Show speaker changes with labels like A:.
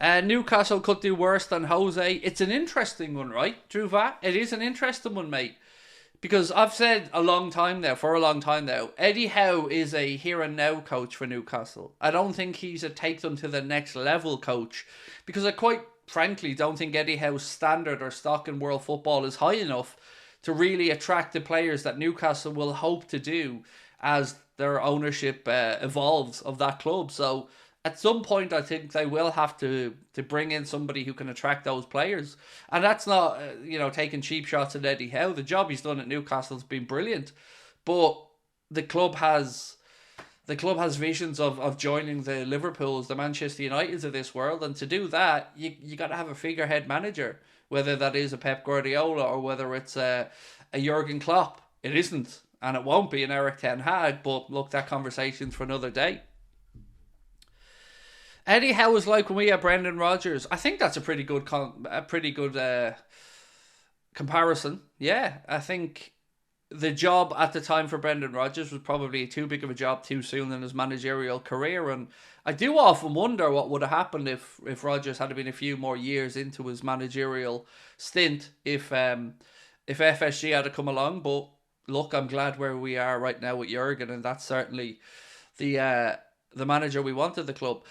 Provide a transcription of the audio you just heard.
A: Newcastle could do worse than Jose. It's an interesting one, right, Druva? It is an interesting one, mate. Because I've said for a long time now, Eddie Howe is a here and now coach for Newcastle. I don't think he's a take them to the next level coach, because I quite frankly don't think Eddie Howe's standard or stock in world football is high enough to really attract the players that Newcastle will hope to do as their ownership evolves of that club. So at some point, I think they will have to bring in somebody who can attract those players, and that's not taking cheap shots at Eddie Howe. The job he's done at Newcastle has been brilliant, but the club has visions of joining the Liverpools, the Manchester Uniteds of this world, and to do that, you got to have a figurehead manager, whether that is a Pep Guardiola or whether it's a Jurgen Klopp. It isn't, and it won't be an Eric Ten Hag. But look, that conversation's for another day. Eddie Howe was like when we had Brendan Rodgers. I think that's a pretty good comparison. Yeah, I think the job at the time for Brendan Rodgers was probably too big of a job too soon in his managerial career, and I do often wonder what would have happened if Rodgers had been a few more years into his managerial stint, if FSG had to come along. But look, I'm glad where we are right now with Jurgen, and that's certainly the manager we wanted the club.